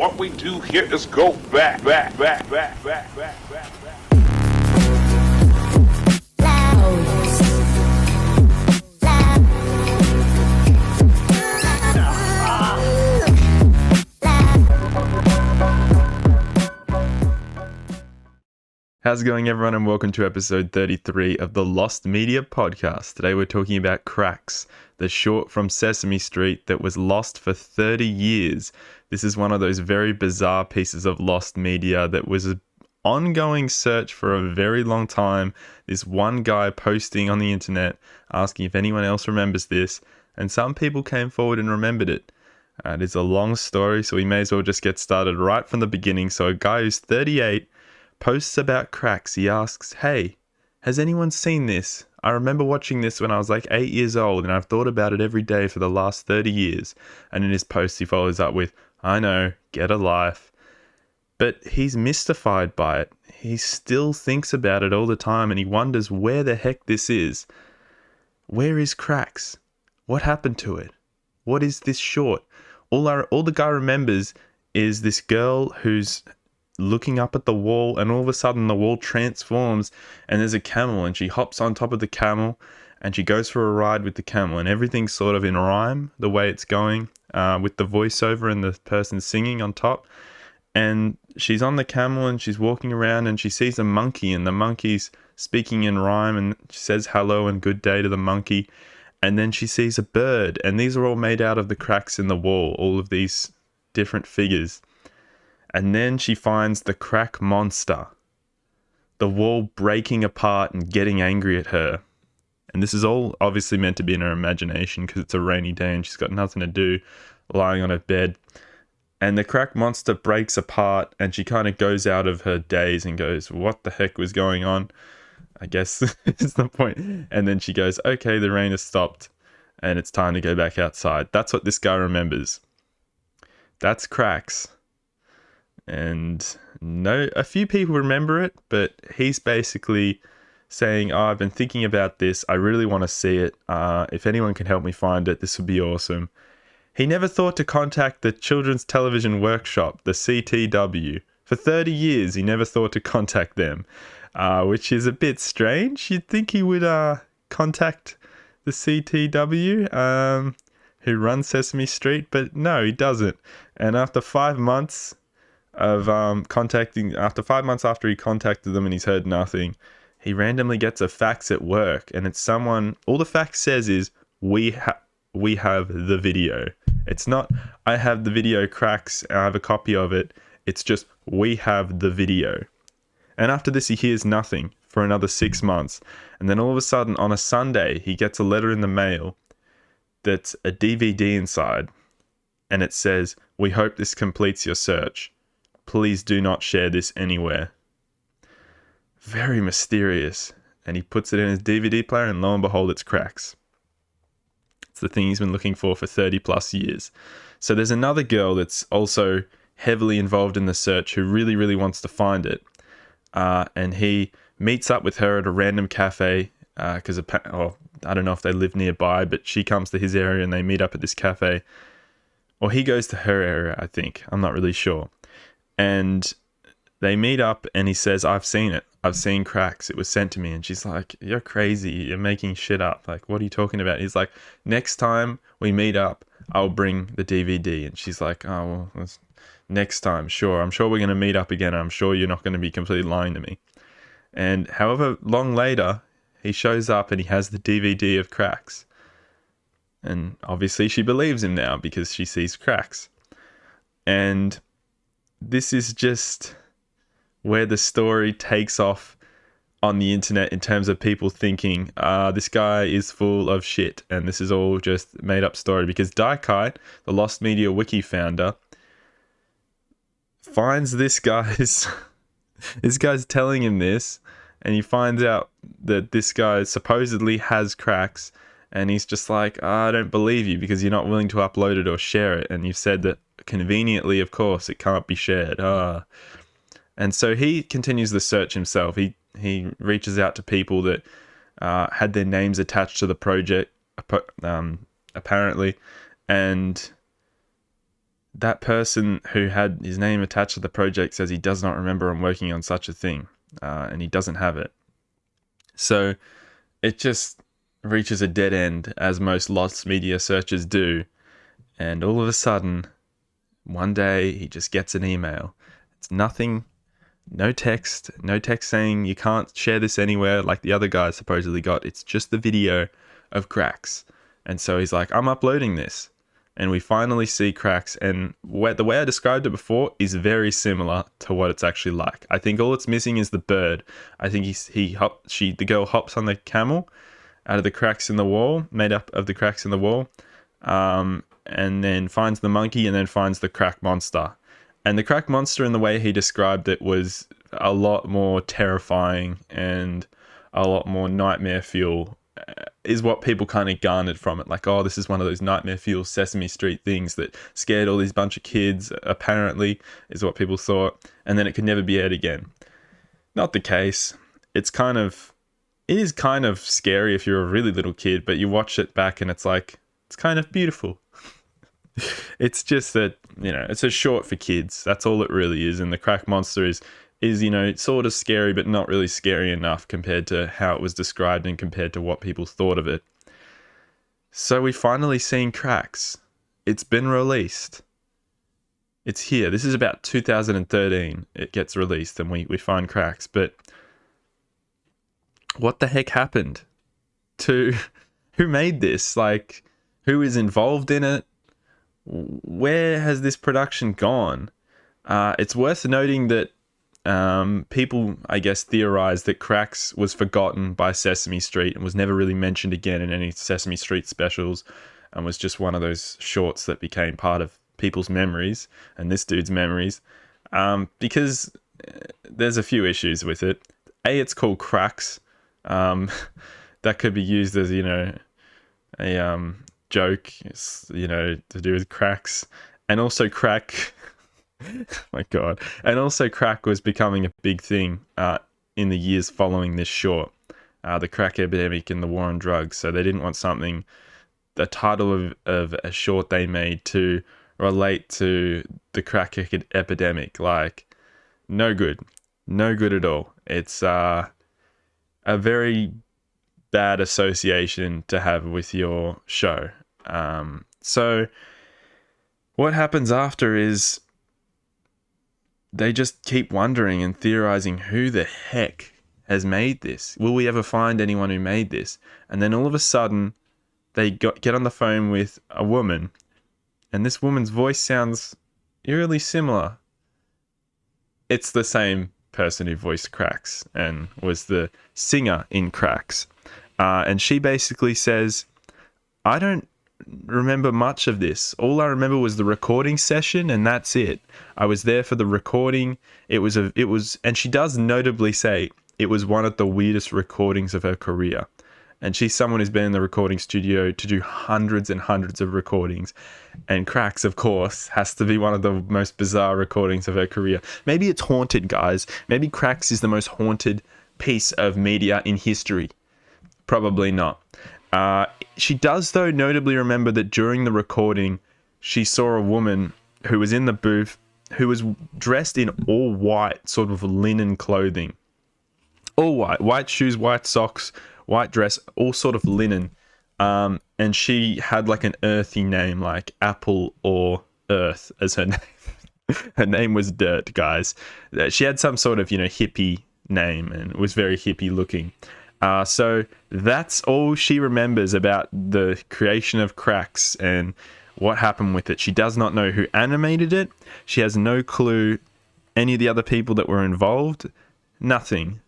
What we do here is go back. How's it going, everyone, and welcome to episode 33 of the Lost Media Podcast. Today we're talking about Cracks, the short from Sesame Street that was lost for 30 years. This is one of those very bizarre pieces of lost media that was an ongoing search for a very long time. This one guy posting on the internet asking if anyone else remembers this, and some people came forward and remembered it. It is a long story, so we may as well just get started right from the beginning. So a guy who's 38 posts about Cracks. He asks, "Hey, has anyone seen this? I remember watching this when I was like 8 years old, and I've thought about it every day for the last 30 years. And in his post, he follows up with, "I know, get a life." But he's mystified by it. He still thinks about it all the time, and he wonders where the heck this is. Where is Cracks? What happened to it? What is this short? All the guy remembers is this girl who's looking up at the wall, and all of a sudden the wall transforms and there's a camel, and she hops on top of the camel and she goes for a ride with the camel, and everything's sort of in rhyme the way it's going, with the voiceover and the person singing on top. And she's on the camel and she's walking around and she sees a monkey, and the monkey's speaking in rhyme, and she says hello and good day to the monkey. And then she sees a bird, and these are all made out of the cracks in the wall, all of these different figures. And then she finds the crack monster, the wall breaking apart and getting angry at her. And this is all obviously meant to be in her imagination because it's a rainy day and she's got nothing to do, lying on her bed. And the crack monster breaks apart, and she kind of goes out of her daze and goes, "What the heck was going on?" I guess is the point. And then she goes, "Okay, the rain has stopped and it's time to go back outside." That's what this guy remembers. That's Cracks. And a few people remember it, but he's basically saying, "Oh, I've been thinking about this. I really want to see it. If anyone can help me find it, this would be awesome." He never thought to contact the Children's Television Workshop, the CTW. For 30 years, he never thought to contact them, which is a bit strange. You'd think he would contact the CTW, who runs Sesame Street, but no, he doesn't. And after 5 months of after 5 months after he contacted them and he's heard nothing, he randomly gets a fax at work, and it's someone, all the fax says is, we have the video. It's not, "I have the video, Cracks, I have a copy of it." It's just, "We have the video." And after this, he hears nothing for another 6 months. And then all of a sudden, on a Sunday, he gets a letter in the mail that's a DVD inside, and it says, "We hope this completes your search. Please do not share this anywhere." Very mysterious. And he puts it in his DVD player, and lo and behold, it's Cracks. It's the thing he's been looking for 30 plus years. So there's another girl that's also heavily involved in the search who really, really wants to find it. And he meets up with her at a random cafe, because I don't know if they live nearby, but she comes to his area and they meet up at this cafe. Or he goes to her area, I think. I'm not really sure. And they meet up and he says, "I've seen it. I've seen Cracks. It was sent to me." And she's like, "You're crazy. You're making shit up. Like, what are you talking about?" He's like, "Next time we meet up, I'll bring the DVD." And she's like, "Oh, well, next time, sure. I'm sure we're going to meet up again. I'm sure you're not going to be completely lying to me." And however long later, he shows up and he has the DVD of Cracks. And obviously she believes him now because she sees Cracks. And this is just where the story takes off on the internet in terms of people thinking, this guy is full of shit and this is all just made up story. Because Daikite, the Lost Media Wiki founder, finds this guy's telling him this, and he finds out that this guy supposedly has Cracks, and he's just like, "I don't believe you because you're not willing to upload it or share it, and you've said that conveniently, of course, it can't be shared." And so he continues the search himself. He reaches out to people that had their names attached to the project, apparently, and that person who had his name attached to the project says he does not remember on working on such a thing, and he doesn't have it. So it just reaches a dead end, as most lost media searches do. And all of a sudden, one day, he just gets an email. It's nothing, no text saying you can't share this anywhere like the other guy supposedly got. It's just the video of Cracks. And so he's like, I'm uploading this. And we finally see Cracks, and the way I described it before is very similar to what it's actually like. I think all it's missing is the bird. I think the girl hops on the camel out of the cracks in the wall, made up of the cracks in the wall, and then finds the monkey, and then finds the crack monster. And the crack monster, in the way he described it, was a lot more terrifying and a lot more nightmare fuel, is what people kind of garnered from it. Like, oh, this is one of those nightmare fuel Sesame Street things that scared all these bunch of kids, apparently, is what people thought. And then it could never be aired again. Not the case. It is kind of scary if you're a really little kid, but you watch it back and it's like, it's kind of beautiful. It's just that, it's a short for kids. That's all it really is. And the crack monster is sort of scary, but not really scary enough compared to how it was described and compared to what people thought of it. So we finally seen Cracks. It's been released. It's here. This is about 2013. It gets released and we find Cracks. But what the heck happened to who made this? Like, who is involved in it? Where has this production gone? It's worth noting that people, I guess, theorized that Cracks was forgotten by Sesame Street and was never really mentioned again in any Sesame Street specials, and was just one of those shorts that became part of people's memories, and this dude's memories, because there's a few issues with it. It's called Cracks. That could be used as, a joke, to do with cracks. And also crack... my God. And also crack was becoming a big thing in the years following this short. The crack epidemic and the war on drugs. So they didn't want the title of a short they made to relate to the crack epidemic. Like, no good. No good at all. It's a very bad association to have with your show. So what happens after is they just keep wondering and theorizing who the heck has made this. Will we ever find anyone who made this? And then all of a sudden, they get on the phone with a woman, and this woman's voice sounds eerily similar. It's the same person who voiced Cracks and was the singer in Cracks. And she basically says, I don't remember much of this. All I remember was the recording session, and that's it. I was there for the recording. It was, and she does notably say it was one of the weirdest recordings of her career. And she's someone who's been in the recording studio to do hundreds and hundreds of recordings. And Cracks, of course, has to be one of the most bizarre recordings of her career. Maybe it's haunted, guys. Maybe Cracks is the most haunted piece of media in history. Probably not. She does, though, notably remember that during the recording, she saw a woman who was in the booth who was dressed in all white, sort of linen clothing. All white. White shoes, white socks, white dress, all sort of linen. And she had like an earthy name, like Apple or Earth as her name. Her name was Dirt, guys. She had some sort of, hippie name and was very hippie looking. So that's all she remembers about the creation of Cracks and what happened with it. She does not know who animated it. She has no clue any of the other people that were involved. Nothing.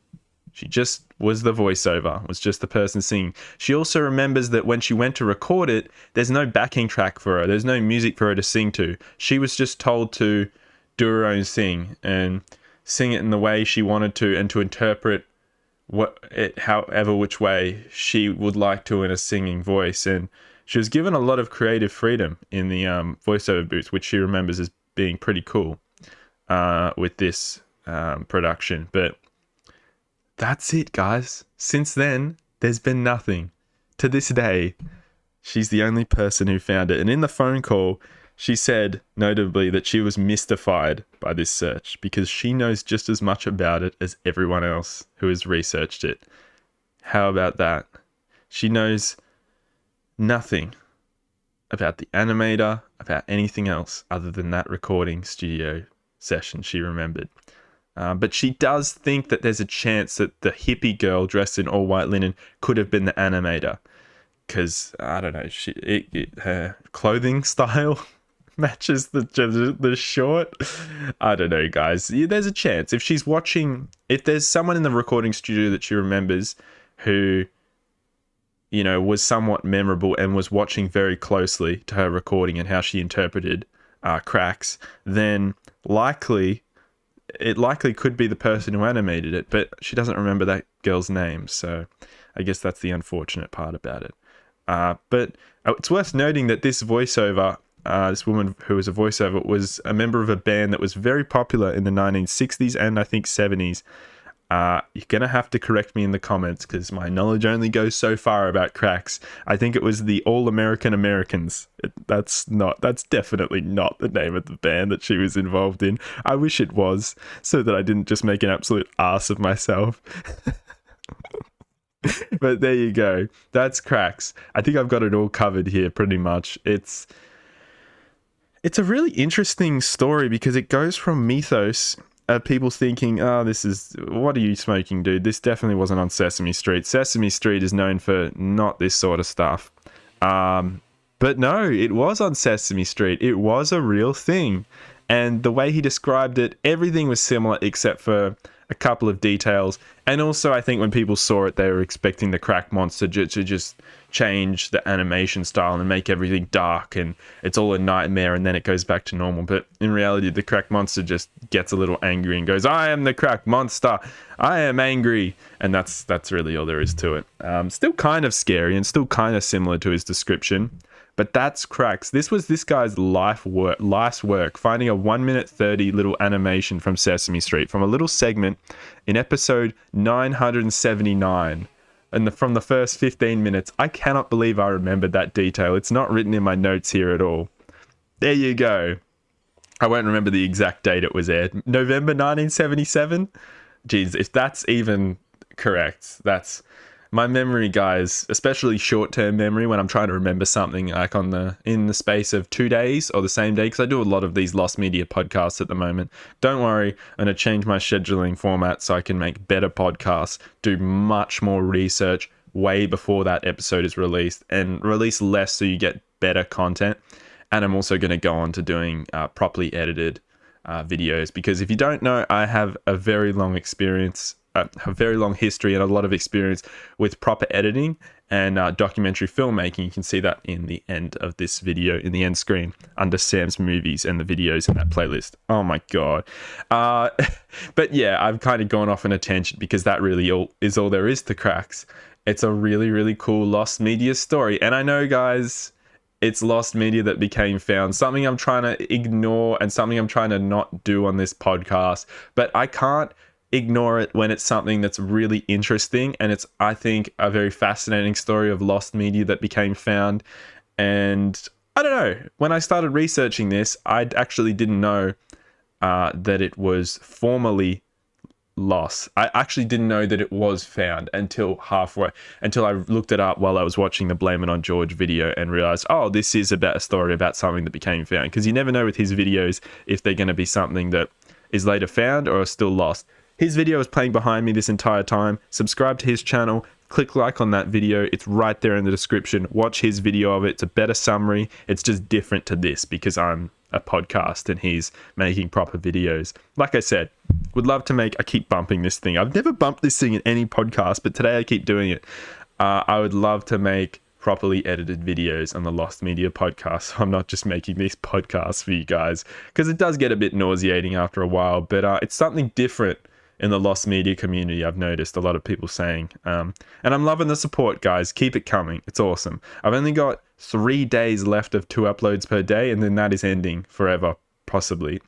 She just was the voiceover, was just the person singing. She also remembers that when she went to record it, there's no backing track for her. There's no music for her to sing to. She was just told to do her own thing and sing it in the way she wanted to, and to interpret however which way she would like to in a singing voice. And she was given a lot of creative freedom in the voiceover booth, which she remembers as being pretty cool with this production. But that's it, guys. Since then, there's been nothing. To this day, she's the only person who found it. And in the phone call, She said, notably, that she was mystified by this search because she knows just as much about it as everyone else who has researched it. How about that? She knows nothing about the animator, about anything else other than that recording studio session she remembered. But she does think that there's a chance that the hippie girl dressed in all white linen could have been the animator. Because, I don't know, her clothing style matches the short. I don't know, guys. There's a chance. If she's watching, if there's someone in the recording studio that she remembers who, you know, was somewhat memorable and was watching very closely to her recording and how she interpreted cracks, then it likely could be the person who animated it, but she doesn't remember that girl's name, so I guess that's the unfortunate part about it. But it's worth noting that this voiceover, this woman who was a voiceover, was a member of a band that was very popular in the 1960s and I think 70s. You're going to have to correct me in the comments because my knowledge only goes so far about cracks. I think it was the All American Americans. That's definitely not the name of the band that she was involved in. I wish it was, so that I didn't just make an absolute ass of myself. But there you go. That's cracks. I think I've got it all covered here pretty much. It's a really interesting story because it goes from mythos, people thinking, oh, what are you smoking, dude? This definitely wasn't on Sesame Street. Sesame Street is known for not this sort of stuff. But no, it was on Sesame Street. It was a real thing. And the way he described it, everything was similar except for a couple of details. And also, I think when people saw it, they were expecting the crack monster to just change the animation style and make everything dark and it's all a nightmare and then it goes back to normal. But in reality, the crack monster just gets a little angry and goes, I am the crack monster. I am angry. And that's really all there is to it. Still kind of scary and still kind of similar to his description. But that's cracks. This was this guy's life's work, finding a 1 minute 30 little animation from Sesame Street, from a little segment in episode 979. And from the first 15 minutes, I cannot believe I remembered that detail. It's not written in my notes here at all. There you go. I won't remember the exact date it was aired. November 1977? Jeez, if that's even correct, that's... My memory, guys, especially short-term memory, when I'm trying to remember something like in the space of 2 days or the same day, because I do a lot of these Lost Media podcasts at the moment. Don't worry, I'm going to change my scheduling format so I can make better podcasts, do much more research way before that episode is released, and release less so you get better content. And I'm also going to go on to doing properly edited videos, because if you don't know, I have a very long experience, a very long history and a lot of experience with proper editing and documentary filmmaking. You can see that in the end of this video, in the end screen, under Sam's movies and the videos in that playlist. Oh my god. But yeah, I've kind of gone off on a tangent because that really is all there is to cracks. It's a really, really cool lost media story. And I know, guys, it's lost media that became found. Something I'm trying to ignore and something I'm trying to not do on this podcast. But I can't ignore it when it's something that's really interesting, and it's, I think, a very fascinating story of lost media that became found. And I don't know, when I started researching this, I actually didn't know that it was formally lost. I actually didn't know that it was found until I looked it up while I was watching the Blame It on George video and realized, oh, this is about a story about something that became found. Because you never know with his videos if they're going to be something that is later found or still lost. His video is playing behind me this entire time. Subscribe to his channel. Click like on that video. It's right there in the description. Watch his video of it. It's a better summary. It's just different to this because I'm a podcast and he's making proper videos. Like I said, would love to I keep bumping this thing. I've never bumped this thing in any podcast, but today I keep doing it. I would love to make properly edited videos on the Lost Media podcast. So I'm not just making these podcasts for you guys because it does get a bit nauseating after a while, but it's something different in the Lost Media community. I've noticed a lot of people saying, and I'm loving the support, guys. Keep it coming. It's awesome. I've only got 3 days left of 2 uploads per day, and then that is ending forever, possibly.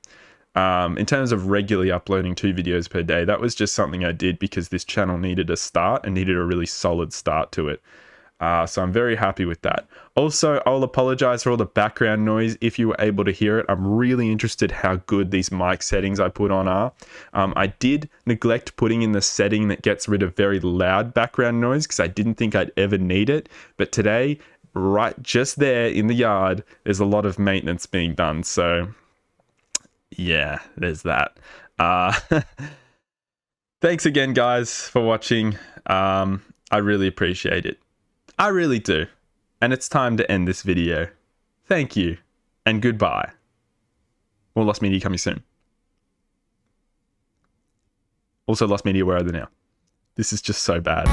In terms of regularly uploading 2 videos per day, that was just something I did because this channel needed a start and needed a really solid start to it. So I'm very happy with that. Also, I'll apologize for all the background noise if you were able to hear it. I'm really interested how good these mic settings I put on are. I did neglect putting in the setting that gets rid of very loud background noise because I didn't think I'd ever need it. But today, right just there in the yard, there's a lot of maintenance being done. So yeah, there's that. Thanks again, guys, for watching. I really appreciate it. I really do. And it's time to end this video. Thank you, and goodbye. More Lost Media coming soon. Also, Lost Media, where are they now? This is just so bad.